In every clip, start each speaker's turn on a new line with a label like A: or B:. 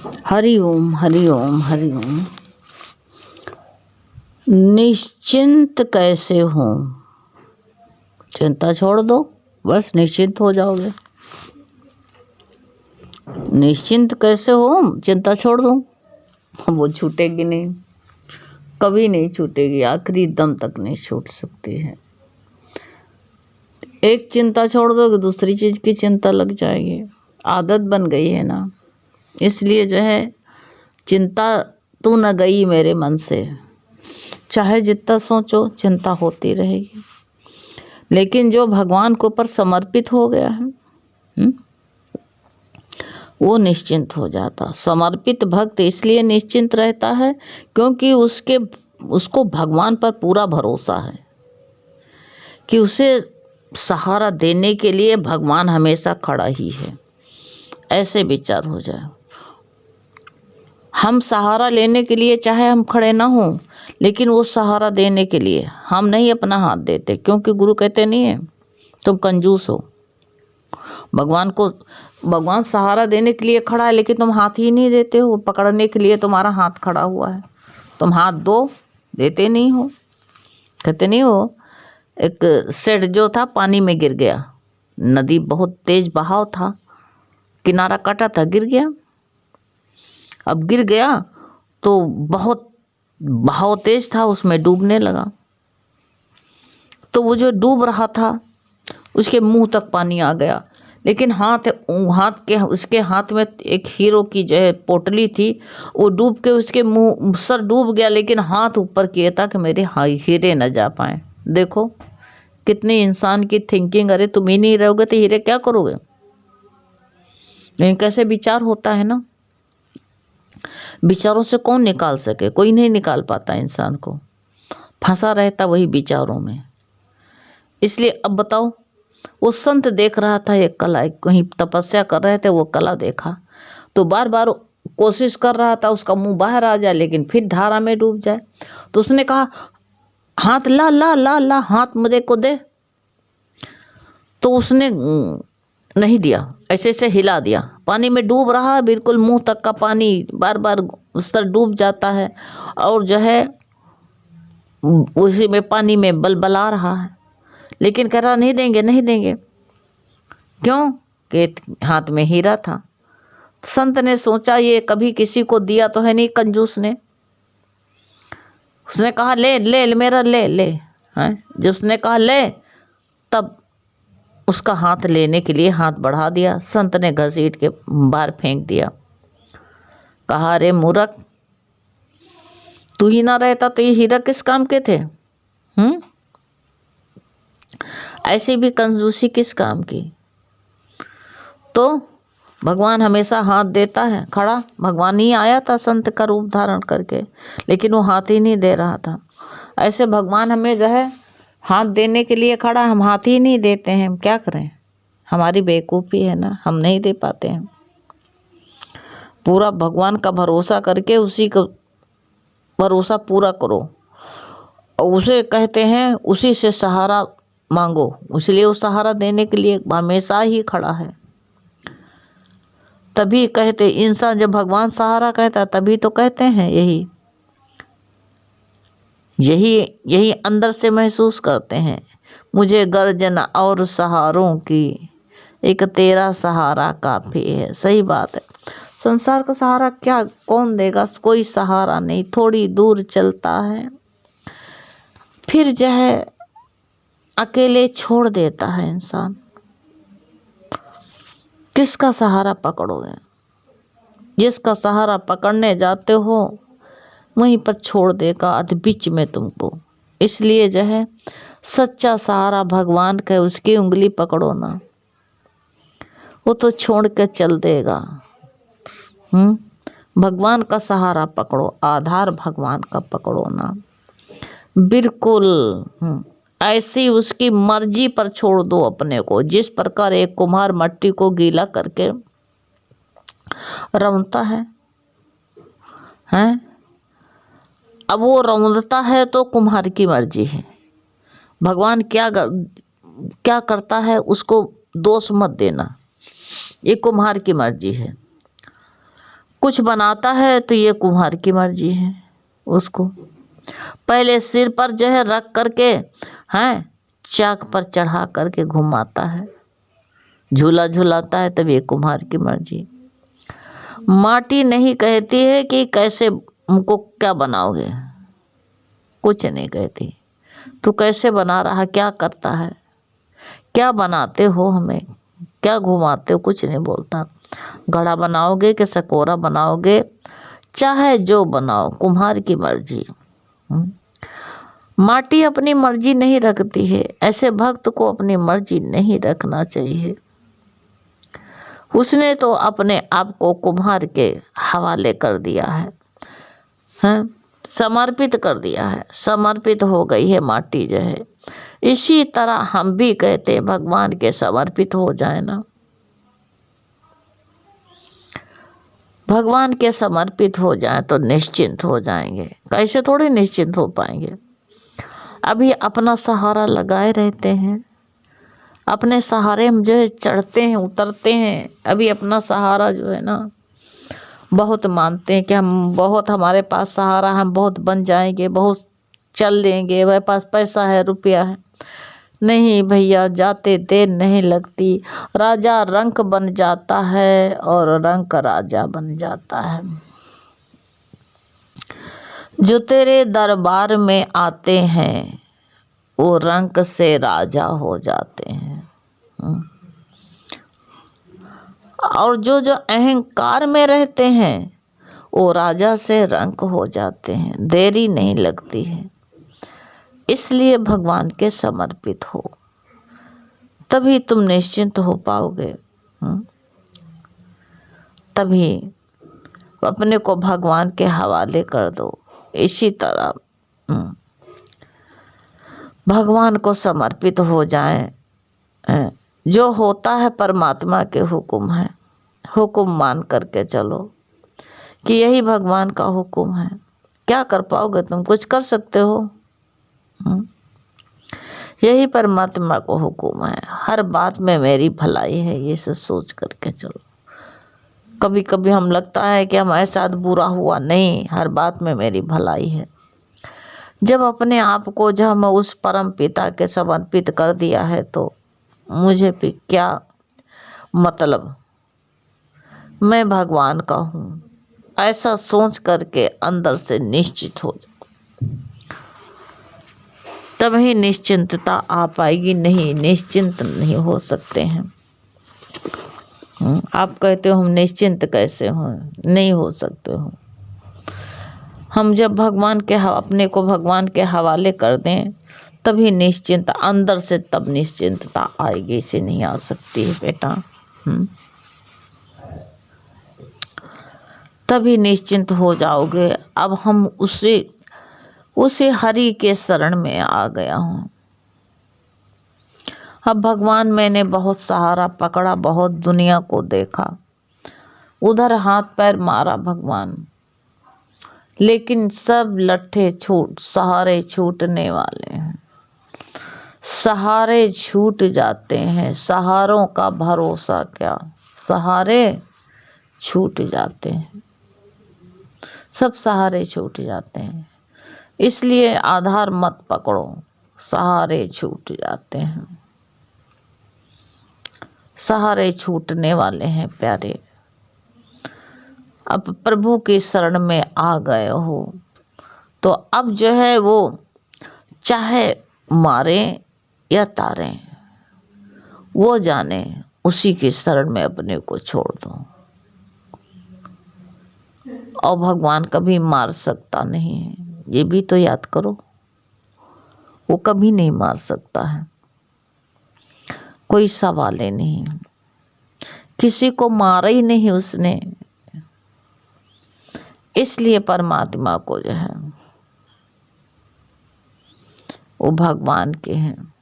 A: हरि ओम हरि ओम हरि ओम। निश्चिंत कैसे हो? चिंता छोड़ दो, बस निश्चिंत हो जाओगे। निश्चिंत कैसे हो? चिंता छोड़ दो, वो छूटेगी नहीं, कभी नहीं छूटेगी, आखिरी दम तक नहीं छूट सकती है। एक चिंता छोड़ दो कि दूसरी चीज की चिंता लग जाएगी, आदत बन गई है ना। इसलिए जो है, चिंता तू न गई मेरे मन से, चाहे जितना सोचो चिंता होती रहेगी। लेकिन जो भगवान के ऊपर समर्पित हो गया है, वो निश्चिंत हो जाता। समर्पित भक्त इसलिए निश्चिंत रहता है क्योंकि उसको भगवान पर पूरा भरोसा है कि उसे सहारा देने के लिए भगवान हमेशा खड़ा ही है। ऐसे विचार हो जाए। हम सहारा लेने के लिए चाहे हम खड़े ना हो, लेकिन वो सहारा देने के लिए हम नहीं अपना हाथ देते, क्योंकि गुरु कहते नहीं है तुम कंजूस हो। भगवान सहारा देने के लिए खड़ा है, लेकिन तुम हाथ ही नहीं देते हो। पकड़ने के लिए तुम्हारा हाथ खड़ा हुआ है, तुम हाथ दो, देते नहीं हो। कहते नहीं हो, एक सेठ जो था पानी में गिर गया, नदी बहुत तेज बहाव था, किनारा कटा था, गिर गया। अब गिर गया तो बहुत बहाव तेज था, उसमें डूबने लगा। तो वो जो डूब रहा था उसके मुंह तक पानी आ गया, लेकिन उसके हाथ में एक हीरो की जो है पोटली थी, वो डूब के उसके मुंह सर डूब गया, लेकिन हाथ ऊपर किया था कि मेरे हीरे न जा पाए। देखो कितनी इंसान की थिंकिंग। अरे तुम ही नहीं रहोगे तो हीरे क्या करोगे? लेकिन कैसे विचार होता है ना। विचारों से कौन निकाल सके? कोई नहीं निकाल पाता इंसान को, फंसा रहता वही विचारों में। इसलिए अब बताओ, वो संत देख रहा था एक कला, कहीं तपस्या कर रहे थे, वो कला देखा तो बार बार कोशिश कर रहा था उसका मुंह बाहर आ जाए, लेकिन फिर धारा में डूब जाए। तो उसने कहा, हाथ ला ला ला ला, हाथ मुझे को दे। तो उसने नहीं दिया, ऐसे ऐसे हिला दिया। पानी में डूब रहा है, बिल्कुल मुंह तक का पानी, बार बार उस तर डूब जाता है, और जो है उसी में पानी में बलबला रहा है, लेकिन कह रहा नहीं देंगे नहीं देंगे। क्यों? कि हाथ में हीरा था। संत ने सोचा ये कभी किसी को दिया तो है नहीं, कंजूस ने। उसने कहा ले ले मेरा ले ले, हैं? जब उसने कहा ले, तब उसका हाथ लेने के लिए हाथ बढ़ा दिया। संत ने घसीट के बाहर फेंक दिया। कहा, अरे मूर्ख, तू ही ना रहता तो ये हीरा किस काम के थे? ऐसी भी कंजूसी किस काम की? तो भगवान हमेशा हाथ देता है खड़ा। भगवान ही आया था संत का रूप धारण करके, लेकिन वो हाथ ही नहीं दे रहा था। ऐसे भगवान हमें जो है हाथ देने के लिए खड़ा, हम हाथ ही नहीं देते हैं। हम क्या करें? हमारी बेवकूफ़ी है ना, हम नहीं दे पाते हैं। पूरा भगवान का भरोसा करके उसी का भरोसा पूरा करो, और उसे कहते हैं उसी से सहारा मांगो। इसलिए वो सहारा देने के लिए हमेशा ही खड़ा है। तभी कहते इंसान, जब भगवान सहारा कहता तभी तो कहते हैं यही अंदर से महसूस करते हैं। मुझे गर्जन और सहारों की, एक तेरा सहारा काफी है। सही बात है। संसार का सहारा क्या कौन देगा? कोई सहारा नहीं। थोड़ी दूर चलता है, फिर जो है अकेले छोड़ देता है इंसान। किसका सहारा पकड़ोगे? जिसका सहारा पकड़ने जाते हो वहीं पर छोड़ देगा अध बीच में तुमको। इसलिए जो है सच्चा सहारा भगवान का, उसकी उंगली पकड़ो ना, वो तो छोड़ के चल देगा। भगवान का सहारा पकड़ो, आधार भगवान का पकड़ो ना, बिल्कुल ऐसी उसकी मर्जी पर छोड़ दो अपने को। जिस प्रकार एक कुम्हार मट्टी को गीला करके रौंदता है, अब वो रौंदता है तो कुम्हार की मर्जी है। भगवान क्या करता है उसको दोष मत देना, ये कुम्हार की मर्जी है। कुछ बनाता है तो ये कुम्हार की मर्जी है। उसको पहले सिर पर जो है रख करके हैं चाक पर चढ़ा करके घुमाता है, झूला झूलाता है, तब ये कुम्हार की मर्जी। माटी नहीं कहती है कि कैसे हमको क्या बनाओगे, कुछ नहीं कहती। तू कैसे बना रहा, क्या करता है, क्या बनाते हो, हमें क्या घुमाते हो, कुछ नहीं बोलता। घड़ा बनाओगे कि सकोरा बनाओगे, चाहे जो बनाओ, कुम्हार की मर्जी। माटी अपनी मर्जी नहीं रखती है, ऐसे भक्त को अपनी मर्जी नहीं रखना चाहिए। उसने तो अपने आप को कुम्हार के हवाले कर दिया है, हैं? समर्पित कर दिया है, समर्पित हो गई है माटी जो है। इसी तरह हम भी कहते हैं भगवान के समर्पित हो जाए ना, भगवान के समर्पित हो जाए तो निश्चिंत हो जाएंगे। कैसे थोड़ी निश्चिंत हो पाएंगे, अभी अपना सहारा लगाए रहते हैं, अपने सहारे हम जो है चढ़ते हैं उतरते हैं। अभी अपना सहारा जो है ना बहुत मानते हैं कि हम बहुत, हमारे पास सहारा, हम बहुत बन जाएंगे, बहुत चल लेंगे, हमारे पास पैसा है, रुपया है। नहीं भैया, जाते देर नहीं लगती, राजा रंक बन जाता है और रंक राजा बन जाता है। जो तेरे दरबार में आते हैं वो रंक से राजा हो जाते हैं। और जो जो अहंकार में रहते हैं वो राजा से रंक हो जाते हैं, देरी नहीं लगती है। इसलिए भगवान के समर्पित हो, तभी तुम निश्चिंत हो पाओगे। तभी अपने को भगवान के हवाले कर दो। इसी तरह भगवान को समर्पित हो जाए। जो होता है परमात्मा के हुक्म है, हुक्म मान करके चलो कि यही भगवान का हुक्म है। क्या कर पाओगे तुम, कुछ कर सकते हो? यही परमात्मा को हुक्म है, हर बात में मेरी भलाई है, ये सब सोच करके चलो। कभी कभी हम लगता है कि हमारे साथ बुरा हुआ, नहीं, हर बात में मेरी भलाई है। जब अपने आप को जब हम उस परम पिता के समर्पित कर दिया है तो मुझे भी क्या मतलब, मैं भगवान का हूँ, ऐसा सोच करके अंदर से निश्चित हो जाओ, तभी निश्चिंतता आ पाएगी। नहीं, निश्चिंत नहीं हो सकते हैं। आप कहते हो हम निश्चिंत कैसे हो, नहीं हो सकते हो। हम जब भगवान के अपने को भगवान के हवाले कर दें तभी निश्चिंत अंदर से, तब निश्चिंतता आएगी, इसे नहीं आ सकती है बेटा। तभी निश्चिंत हो जाओगे। अब हम उसे हरि के शरण में आ गया हूँ। अब भगवान, मैंने बहुत सहारा पकड़ा, बहुत दुनिया को देखा, उधर हाथ पैर मारा भगवान, लेकिन सब लट्ठे छूट, सहारे छूटने वाले हैं। सहारे छूट जाते हैं, सहारों का भरोसा क्या, सहारे छूट जाते हैं, सब सहारे छूट जाते हैं। इसलिए आधार मत पकड़ो, सहारे छूट जाते हैं, सहारे छूटने वाले हैं प्यारे। अब प्रभु की शरण में आ गए हो तो अब जो है वो चाहे मारे या तारे, वो जाने, उसी की शरण में अपने को छोड़ दो। और भगवान कभी मार सकता नहीं है, ये भी तो याद करो, वो कभी नहीं मार सकता है, कोई सवाल ही नहीं, किसी को मारा ही नहीं उसने। इसलिए परमात्मा को जो है वो भगवान के हैं,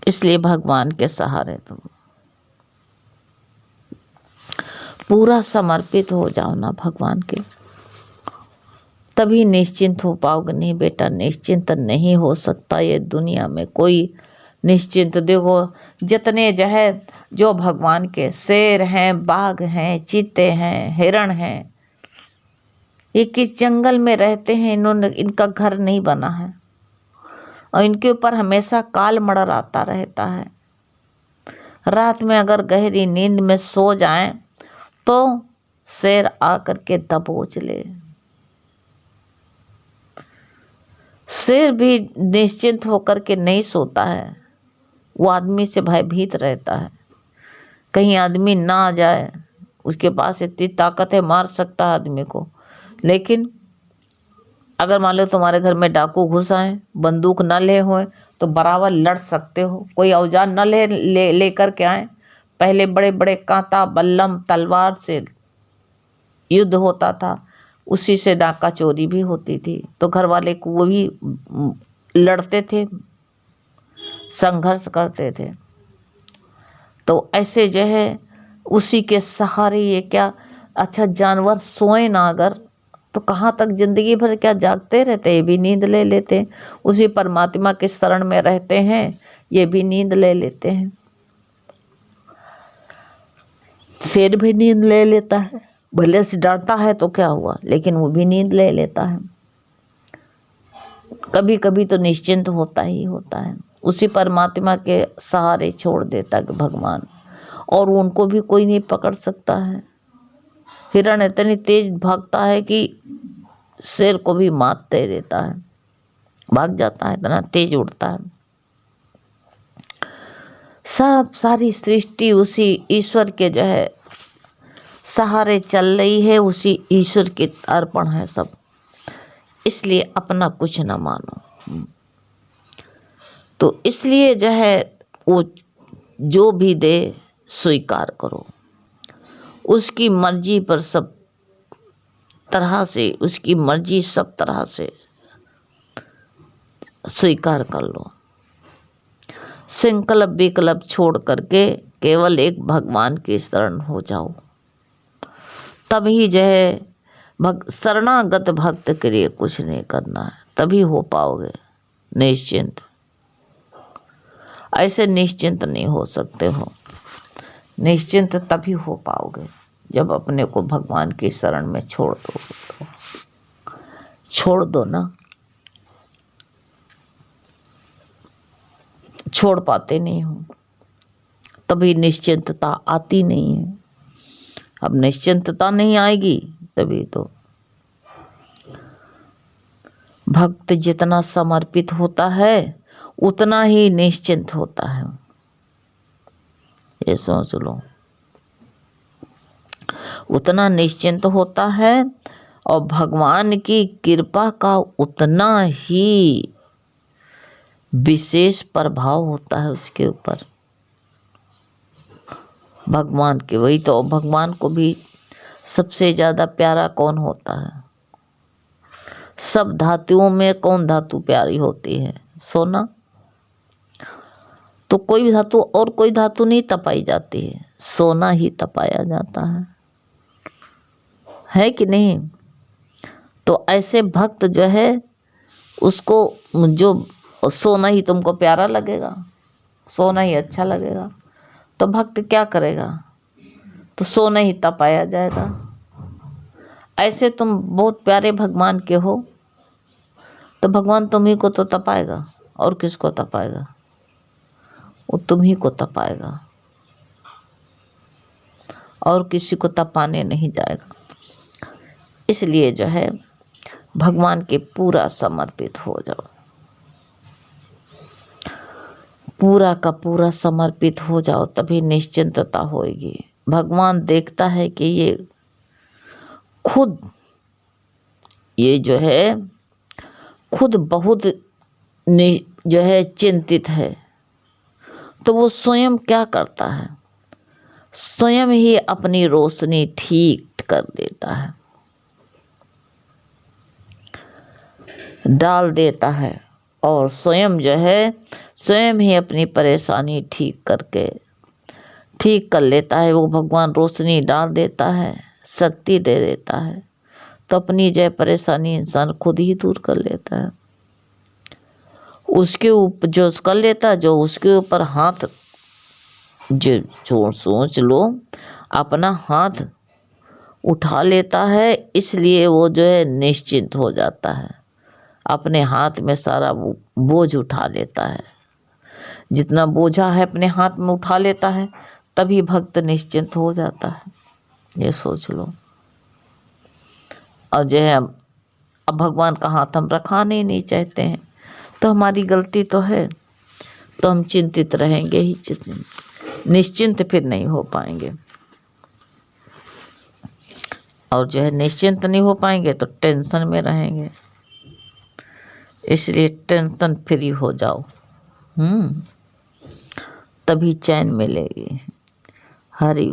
A: इसलिए भगवान के सहारे तुम पूरा समर्पित हो जाओ ना भगवान के, तभी निश्चिंत हो पाओगे। नहीं बेटा, निश्चिंत नहीं हो सकता ये दुनिया में, कोई निश्चिंत। देखो जितने जो है जो भगवान के शेर हैं, बाघ हैं, चीते हैं, हिरण हैं, ये किस जंगल में रहते हैं, इन्होंने इनका घर नहीं बना है और इनके ऊपर हमेशा काल मड़र आता रहता है। रात में अगर गहरी नींद में सो जाएं तो शेर आकर के दबोच ले। शेर भी निश्चिंत होकर के नहीं सोता है, वो आदमी से भयभीत रहता है, कहीं आदमी ना आ जाए। उसके पास इतनी ताकत है, मार सकता है आदमी को, लेकिन अगर मान लो तुम्हारे घर में डाकू घुस आए, बंदूक न ले हुए तो बराबर लड़ सकते हो। कोई औजार न लेकर के आए, पहले बड़े बड़े कांटा, बल्लम, तलवार से युद्ध होता था, उसी से डाका चोरी भी होती थी। तो घर वाले को वो भी लड़ते थे, संघर्ष करते थे। तो ऐसे जो है उसी के सहारे ये क्या, अच्छा जानवर सोए ना अगर तो कहाँ तक जिंदगी भर क्या जागते रहते, ये भी नींद ले लेते हैं। उसी परमात्मा के शरण में रहते हैं, ये भी नींद ले लेते हैं। शेर भी नींद ले लेता है, भले से डरता है तो क्या हुआ, लेकिन वो भी नींद ले लेता है। कभी कभी तो निश्चिंत होता ही होता है, उसी परमात्मा के सहारे छोड़ देता है भगवान, और उनको भी कोई नहीं पकड़ सकता है। हिरण इतनी तेज भागता है कि शेर को भी मात दे देता है, भाग जाता है, इतना तेज उड़ता है। सब सारी सृष्टि उसी ईश्वर के जो है सहारे चल रही है, उसी ईश्वर के अर्पण है सब, इसलिए अपना कुछ न मानो। तो इसलिए जो है वो जो भी दे स्वीकार करो, उसकी मर्जी पर सब तरह से, उसकी मर्जी सब तरह से स्वीकार कर लो। संकल्प विकल्प छोड़ करके केवल एक भगवान की शरण हो जाओ, तभी जो है शरणागत भक्त के लिए कुछ नहीं करना है, तभी हो पाओगे निश्चिंत। ऐसे निश्चिंत नहीं हो सकते हो। निश्चिंत तभी हो पाओगे जब अपने को भगवान की शरण में छोड़ दो। तो छोड़ दो ना, छोड़ पाते नहीं हो, तभी निश्चिंतता आती नहीं है। अब निश्चिंतता नहीं आएगी तभी तो भक्त जितना समर्पित होता है उतना ही निश्चिंत होता है, ये सोच लो। उतना निश्चिंत होता है और भगवान की कृपा का उतना ही विशेष प्रभाव होता है उसके ऊपर। भगवान के, वही तो, भगवान को भी सबसे ज्यादा प्यारा कौन होता है? सब धातुओं में कौन धातु प्यारी होती है? सोना। तो कोई धातु और कोई धातु नहीं तपाई जाती है, सोना ही तपाया जाता है कि नहीं? तो ऐसे भक्त जो है उसको जो सोना ही तुमको प्यारा लगेगा, सोना ही अच्छा लगेगा, तो भक्त क्या करेगा? तो सोना ही तपाया जाएगा। ऐसे तुम बहुत प्यारे भगवान के हो तो भगवान तुम्ही को तो तपाएगा, और किसको तपाएगा? वो तुम्ही को तपाएगा, और किसी को तपाने नहीं जाएगा। इसलिए जो है भगवान के पूरा समर्पित हो जाओ, पूरा का पूरा समर्पित हो जाओ, तभी निश्चिंतता होगी। भगवान देखता है कि ये खुद, ये जो है खुद बहुत जो है चिंतित है, तो वो स्वयं क्या करता है? स्वयं ही अपनी रोशनी ठीक कर देता है, डाल देता है, और स्वयं जो है स्वयं ही अपनी परेशानी ठीक कर लेता है। वो भगवान रोशनी डाल देता है, शक्ति दे देता है, तो अपनी जो परेशानी इंसान खुद ही दूर कर लेता है। उसके ऊपर जो कर लेता, जो उसके ऊपर हाथ जो सोच लो अपना हाथ उठा लेता है, इसलिए वो जो है निश्चिंत हो जाता है, अपने हाथ में सारा बोझ उठा लेता है। जितना बोझा है अपने हाथ में उठा लेता है, तभी भक्त निश्चिंत हो जाता है। ये सोच लो। और जो है अब भगवान का हाथ हम रखाने ही नहीं चाहते हैं, तो हमारी गलती तो है, तो हम चिंतित रहेंगे ही, निश्चिंत फिर नहीं हो पाएंगे। और जो है निश्चिंत नहीं हो पाएंगे तो टेंशन में रहेंगे, इसलिए टेंशन फ्री हो जाओ, तभी चैन मिलेगी। हरि